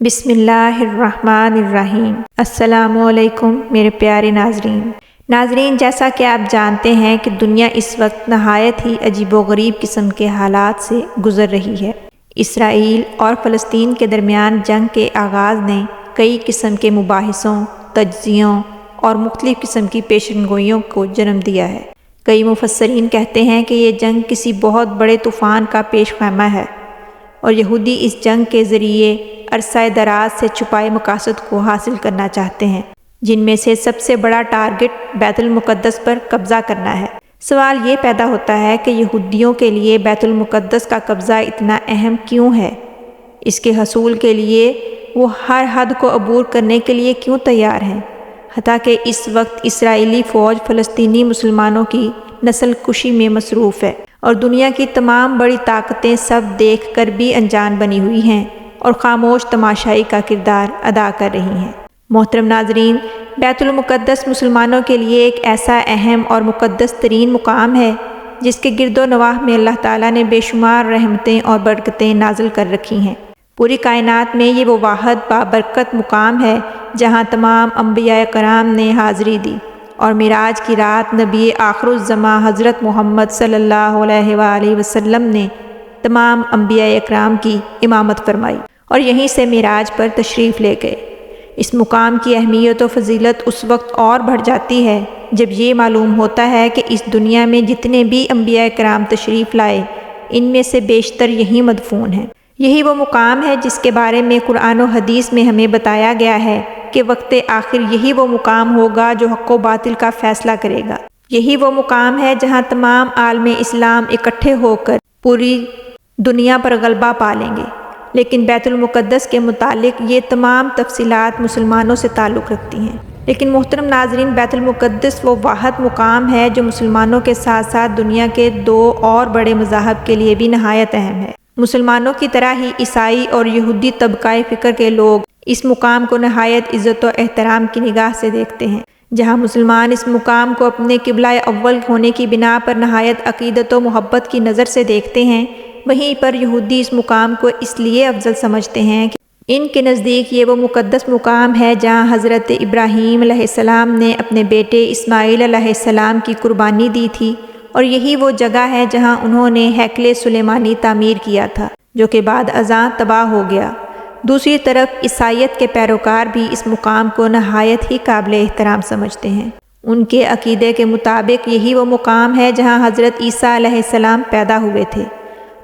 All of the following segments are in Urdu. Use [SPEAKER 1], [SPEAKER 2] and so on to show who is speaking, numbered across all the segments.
[SPEAKER 1] بسم اللہ الرحمن الرحیم۔ السلام علیکم میرے پیارے ناظرین، جیسا کہ آپ جانتے ہیں کہ دنیا اس وقت نہایت ہی عجیب و غریب قسم کے حالات سے گزر رہی ہے۔ اسرائیل اور فلسطین کے درمیان جنگ کے آغاز نے کئی قسم کے مباحثوں، تجزیوں اور مختلف قسم کی پیشن گوئیوں کو جنم دیا ہے۔ کئی مفسرین کہتے ہیں کہ یہ جنگ کسی بہت بڑے طوفان کا پیش خیمہ ہے اور یہودی اس جنگ کے ذریعے عرصہ دراز سے چھپائے مقاصد کو حاصل کرنا چاہتے ہیں، جن میں سے سب سے بڑا ٹارگٹ بیت المقدس پر قبضہ کرنا ہے۔ سوال یہ پیدا ہوتا ہے کہ یہودیوں کے لیے بیت المقدس کا قبضہ اتنا اہم کیوں ہے؟ اس کے حصول کے لیے وہ ہر حد کو عبور کرنے کے لیے کیوں تیار ہیں؟ حتیٰ کہ اس وقت اسرائیلی فوج فلسطینی مسلمانوں کی نسل کشی میں مصروف ہے اور دنیا کی تمام بڑی طاقتیں سب دیکھ کر بھی انجان بنی ہوئی ہیں اور خاموش تماشائی کا کردار ادا کر رہی ہیں۔ محترم ناظرین، بیت المقدس مسلمانوں کے لیے ایک ایسا اہم اور مقدس ترین مقام ہے جس کے گرد و نواح میں اللہ تعالیٰ نے بے شمار رحمتیں اور برکتیں نازل کر رکھی ہیں۔ پوری کائنات میں یہ وہ واحد بابرکت مقام ہے جہاں تمام انبیاء کرام نے حاضری دی اور معراج کی رات نبی آخر الزماں حضرت محمد صلی اللہ علیہ وآلہ وسلم نے تمام انبیاء اکرام کی امامت فرمائی اور یہیں سے معراج پر تشریف لے گئے۔ اس مقام کی اہمیت و فضیلت اس وقت اور بڑھ جاتی ہے جب یہ معلوم ہوتا ہے کہ اس دنیا میں جتنے بھی انبیاء کرام تشریف لائے ان میں سے بیشتر یہیں مدفون ہیں۔ یہی وہ مقام ہے جس کے بارے میں قرآن و حدیث میں ہمیں بتایا گیا ہے کہ وقت آخر یہی وہ مقام ہوگا جو حق و باطل کا فیصلہ کرے گا۔ یہی وہ مقام ہے جہاں تمام عالم اسلام اکٹھے ہو کر پوری دنیا پر غلبہ پا لیں گے۔ لیکن بیت المقدس کے متعلق یہ تمام تفصیلات مسلمانوں سے تعلق رکھتی ہیں۔ لیکن محترم ناظرین، بیت المقدس وہ واحد مقام ہے جو مسلمانوں کے ساتھ ساتھ دنیا کے دو اور بڑے مذاہب کے لیے بھی نہایت اہم ہے۔ مسلمانوں کی طرح ہی عیسائی اور یہودی طبقہ فکر کے لوگ اس مقام کو نہایت عزت و احترام کی نگاہ سے دیکھتے ہیں۔ جہاں مسلمان اس مقام کو اپنے قبلہ اول ہونے کی بنا پر نہایت عقیدت و محبت کی نظر سے دیکھتے ہیں، وہیں پر یہودی اس مقام کو اس لیے افضل سمجھتے ہیں کہ ان کے نزدیک یہ وہ مقدس مقام ہے جہاں حضرت ابراہیم علیہ السلام نے اپنے بیٹے اسماعیل علیہ السلام کی قربانی دی تھی، اور یہی وہ جگہ ہے جہاں انہوں نے ہیکل سلیمانی تعمیر کیا تھا جو کہ بعد ازاں تباہ ہو گیا۔ دوسری طرف عیسائیت کے پیروکار بھی اس مقام کو نہایت ہی قابل احترام سمجھتے ہیں۔ ان کے عقیدے کے مطابق یہی وہ مقام ہے جہاں حضرت عیسیٰ علیہ السلام پیدا ہوئے تھے،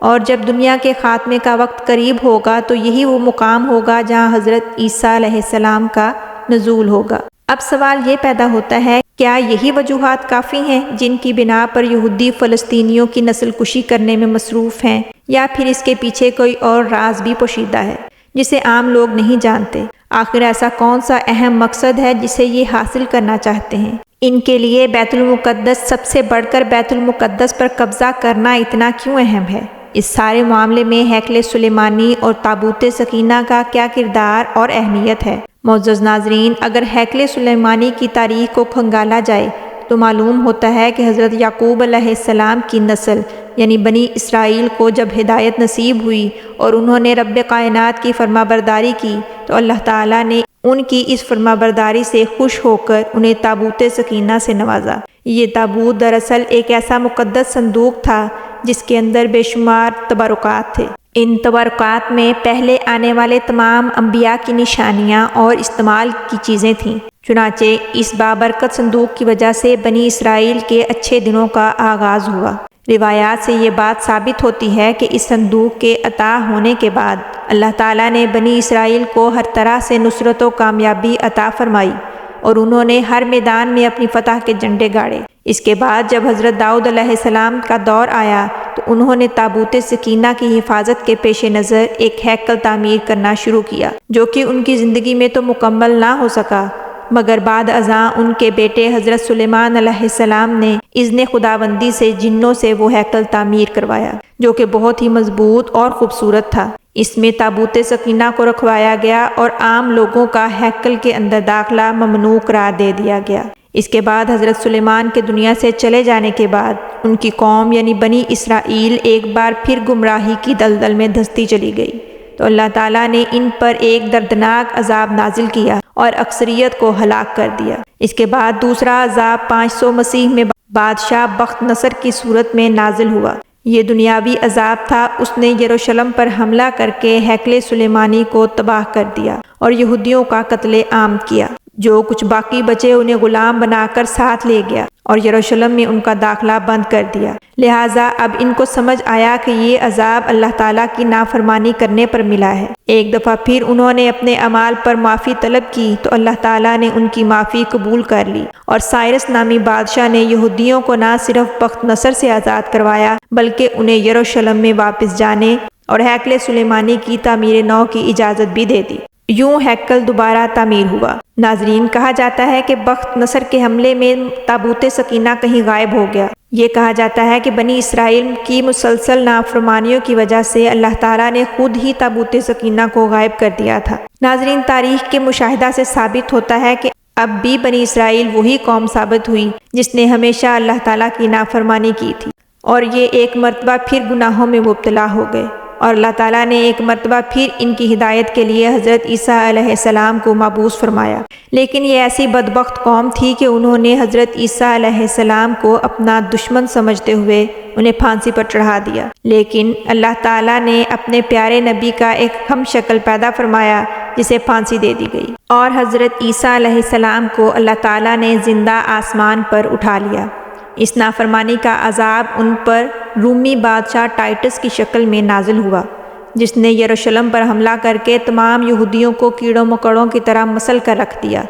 [SPEAKER 1] اور جب دنیا کے خاتمے کا وقت قریب ہوگا تو یہی وہ مقام ہوگا جہاں حضرت عیسیٰ علیہ السلام کا نزول ہوگا۔ اب سوال یہ پیدا ہوتا ہے، کیا یہی وجوہات کافی ہیں جن کی بنا پر یہودی فلسطینیوں کی نسل کشی کرنے میں مصروف ہیں، یا پھر اس کے پیچھے کوئی اور راز بھی پوشیدہ ہے جسے عام لوگ نہیں جانتے؟ آخر ایسا کون سا اہم مقصد ہے جسے یہ حاصل کرنا چاہتے ہیں؟ ان کے لیے بیت المقدس سب سے بڑھ کر بیت المقدس پر قبضہ کرنا اتنا کیوں اہم ہے؟ اس سارے معاملے میں ہیکل سلیمانی اور تابوت سکینہ کا کیا کردار اور اہمیت ہے؟ معزز ناظرین، اگر ہیکل سلیمانی کی تاریخ کو کھنگالا جائے تو معلوم ہوتا ہے کہ حضرت یعقوب علیہ السلام کی نسل یعنی بنی اسرائیل کو جب ہدایت نصیب ہوئی اور انہوں نے رب کائنات کی فرما برداری کی تو اللہ تعالیٰ نے ان کی اس فرما برداری سے خوش ہو کر انہیں تابوت سکینہ سے نوازا۔ یہ تابوت دراصل ایک ایسا مقدس صندوق تھا جس کے اندر بے شمار تبرکات تھے۔ ان تبرکات میں پہلے آنے والے تمام انبیاء کی نشانیاں اور استعمال کی چیزیں تھیں۔ چنانچہ اس بابرکت صندوق کی وجہ سے بنی اسرائیل کے اچھے دنوں کا آغاز ہوا۔ روایات سے یہ بات ثابت ہوتی ہے کہ اس صندوق کے عطا ہونے کے بعد اللہ تعالیٰ نے بنی اسرائیل کو ہر طرح سے نصرت و کامیابی عطا فرمائی اور انہوں نے ہر میدان میں اپنی فتح کے جھنڈے گاڑے۔ اس کے بعد جب حضرت داؤد علیہ السلام کا دور آیا تو انہوں نے تابوت سکینہ کی حفاظت کے پیش نظر ایک ہیکل تعمیر کرنا شروع کیا، جو کہ ان کی زندگی میں تو مکمل نہ ہو سکا، مگر بعد ازاں ان کے بیٹے حضرت سلیمان علیہ السلام نے اذن خداوندی سے جنوں سے وہ ہیکل تعمیر کروایا، جو کہ بہت ہی مضبوط اور خوبصورت تھا۔ اس میں تابوت سکینہ کو رکھوایا گیا اور عام لوگوں کا ہیکل کے اندر داخلہ ممنوع قرار دے دیا گیا۔ اس کے بعد حضرت سلیمان کے دنیا سے چلے جانے کے بعد ان کی قوم یعنی بنی اسرائیل ایک بار پھر گمراہی کی دلدل میں دھنستی چلی گئی۔ تو اللہ تعالیٰ نے ان پر ایک دردناک عذاب نازل کیا اور اکثریت کو ہلاک کر دیا۔ اس کے بعد دوسرا عذاب 500 مسیح میں بادشاہ بخت نصر کی صورت میں نازل ہوا۔ یہ دنیاوی عذاب تھا۔ اس نے یروشلم پر حملہ کر کے ہیکل سلیمانی کو تباہ کر دیا اور یہودیوں کا قتل عام کیا۔ جو کچھ باقی بچے انہیں غلام بنا کر ساتھ لے گیا اور یروشلم میں ان کا داخلہ بند کر دیا۔ لہٰذا اب ان کو سمجھ آیا کہ یہ عذاب اللہ تعالیٰ کی نافرمانی کرنے پر ملا ہے۔ ایک دفعہ پھر انہوں نے اپنے اعمال پر معافی طلب کی تو اللہ تعالیٰ نے ان کی معافی قبول کر لی، اور سائرس نامی بادشاہ نے یہودیوں کو نہ صرف بخت نصر سے آزاد کروایا بلکہ انہیں یروشلم میں واپس جانے اور ہیکل سلیمانی کی تعمیر نو کی اجازت بھی دے دی۔ یوں ہیکل دوبارہ تعمیر ہوا۔ ناظرین، کہا جاتا ہے کہ بخت نصر کے حملے میں تابوت سکینہ کہیں غائب ہو گیا۔ یہ کہا جاتا ہے کہ بنی اسرائیل کی مسلسل نافرمانیوں کی وجہ سے اللہ تعالیٰ نے خود ہی تابوت سکینہ کو غائب کر دیا تھا۔ ناظرین، تاریخ کے مشاہدہ سے ثابت ہوتا ہے کہ اب بھی بنی اسرائیل وہی قوم ثابت ہوئی جس نے ہمیشہ اللہ تعالیٰ کی نافرمانی کی تھی، اور یہ ایک مرتبہ پھر گناہوں میں مبتلا ہو گئے، اور اللہ تعالیٰ نے ایک مرتبہ پھر ان کی ہدایت کے لیے حضرت عیسیٰ علیہ السلام کو مبعوث فرمایا۔ لیکن یہ ایسی بدبخت قوم تھی کہ انہوں نے حضرت عیسیٰ علیہ السلام کو اپنا دشمن سمجھتے ہوئے انہیں پھانسی پر چڑھا دیا۔ لیکن اللہ تعالیٰ نے اپنے پیارے نبی کا ایک ہم شکل پیدا فرمایا جسے پھانسی دے دی گئی، اور حضرت عیسیٰ علیہ السلام کو اللہ تعالیٰ نے زندہ آسمان پر اٹھا لیا۔ اس نافرمانی کا عذاب ان پر رومی بادشاہ ٹائٹس کی شکل میں نازل ہوا، جس نے یروشلم پر حملہ کر کے تمام یہودیوں کو کیڑوں مکوڑوں کی طرح مسل کر رکھ دیا۔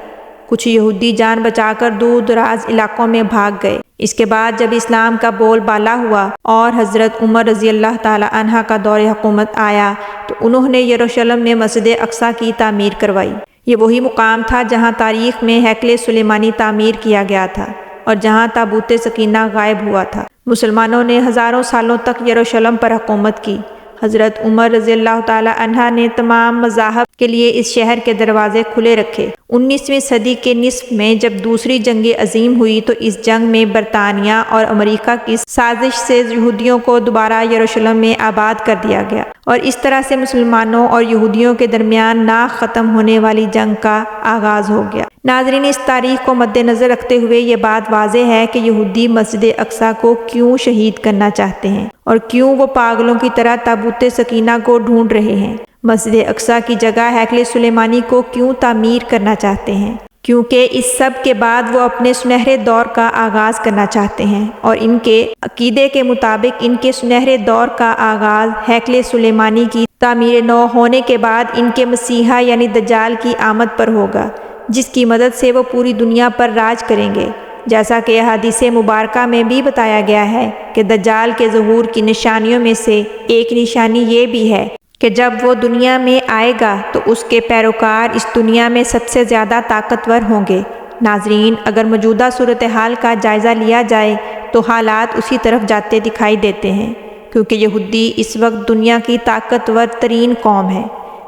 [SPEAKER 1] کچھ یہودی جان بچا کر دور دراز علاقوں میں بھاگ گئے۔ اس کے بعد جب اسلام کا بول بالا ہوا اور حضرت عمر رضی اللہ تعالی عنہ کا دور حکومت آیا تو انہوں نے یروشلم میں مسجد اقصی کی تعمیر کروائی۔ یہ وہی مقام تھا جہاں تاریخ میں ہیکل سلیمانی تعمیر کیا گیا تھا اور جہاں تابوت سکینہ غائب ہوا تھا۔ مسلمانوں نے ہزاروں سالوں تک یروشلم پر حکومت کی۔ حضرت عمر رضی اللہ تعالی عنہ نے تمام مذاہب کے لیے اس شہر کے دروازے کھلے رکھے۔ 19ویں صدی کے نصف میں جب دوسری جنگ عظیم ہوئی تو اس جنگ میں برطانیہ اور امریکہ کی سازش سے یہودیوں کو دوبارہ یروشلم میں آباد کر دیا گیا، اور اس طرح سے مسلمانوں اور یہودیوں کے درمیان نہ ختم ہونے والی جنگ کا آغاز ہو گیا۔ ناظرین، اس تاریخ کو مد نظر رکھتے ہوئے یہ بات واضح ہے کہ یہودی مسجد اقصی کو کیوں شہید کرنا چاہتے ہیں اور کیوں وہ پاگلوں کی طرح تابوت سکینہ کو ڈھونڈ رہے ہیں۔ مسجد اقصی کی جگہ ہیکل سلیمانی کو کیوں تعمیر کرنا چاہتے ہیں؟ کیونکہ اس سب کے بعد وہ اپنے سنہرے دور کا آغاز کرنا چاہتے ہیں، اور ان کے عقیدے کے مطابق ان کے سنہرے دور کا آغاز ہیکل سلیمانی کی تعمیر نو ہونے کے بعد ان کے مسیحا یعنی دجال کی آمد پر ہوگا، جس کی مدد سے وہ پوری دنیا پر راج کریں گے۔ جیسا کہ احادیث مبارکہ میں بھی بتایا گیا ہے کہ دجال کے ظہور کی نشانیوں میں سے ایک نشانی یہ بھی ہے کہ جب وہ دنیا میں آئے گا تو اس کے پیروکار اس دنیا میں سب سے زیادہ طاقتور ہوں گے۔ ناظرین، اگر موجودہ صورتحال کا جائزہ لیا جائے تو حالات اسی طرف جاتے دکھائی دیتے ہیں، کیونکہ یہودی اس وقت دنیا کی طاقتور ترین قوم ہے۔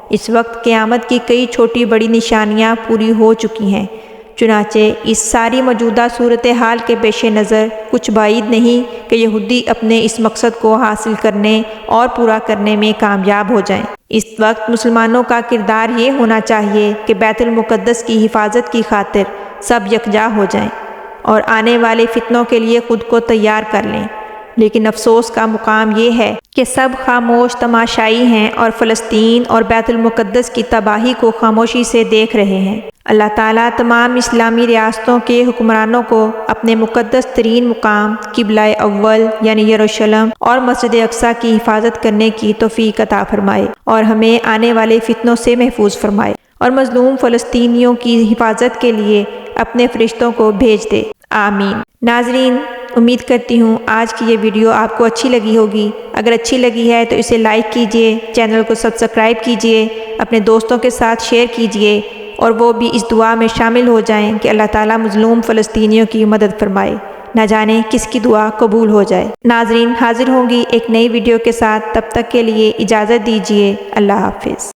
[SPEAKER 1] اس وقت قیامت کی کئی چھوٹی بڑی نشانیاں پوری ہو چکی ہیں۔ چنانچہ اس ساری موجودہ صورتحال کے پیش نظر کچھ بعید نہیں کہ یہودی اپنے اس مقصد کو حاصل کرنے اور پورا کرنے میں کامیاب ہو جائیں۔ اس وقت مسلمانوں کا کردار یہ ہونا چاہیے کہ بیت المقدس کی حفاظت کی خاطر سب یکجا ہو جائیں اور آنے والے فتنوں کے لیے خود کو تیار کر لیں۔ لیکن افسوس کا مقام یہ ہے کہ سب خاموش تماشائی ہیں اور فلسطین اور بیت المقدس کی تباہی کو خاموشی سے دیکھ رہے ہیں۔ اللہ تعالیٰ تمام اسلامی ریاستوں کے حکمرانوں کو اپنے مقدس ترین مقام قبلہ اول یعنی یروشلم اور مسجد اقصی کی حفاظت کرنے کی توفیق عطا فرمائے، اور ہمیں آنے والے فتنوں سے محفوظ فرمائے، اور مظلوم فلسطینیوں کی حفاظت کے لیے اپنے فرشتوں کو بھیج دے۔ آمین۔ ناظرین، امید کرتی ہوں آج کی یہ ویڈیو آپ کو اچھی لگی ہوگی۔ اگر اچھی لگی ہے تو اسے لائک کیجئے، چینل کو سبسکرائب کیجئے، اپنے دوستوں کے ساتھ شیئر کیجئے، اور وہ بھی اس دعا میں شامل ہو جائیں کہ اللہ تعالیٰ مظلوم فلسطینیوں کی مدد فرمائے، نہ جانے کس کی دعا قبول ہو جائے۔ ناظرین، حاضر ہوں گی ایک نئی ویڈیو کے ساتھ، تب تک کے لیے اجازت دیجیے۔ اللہ حافظ۔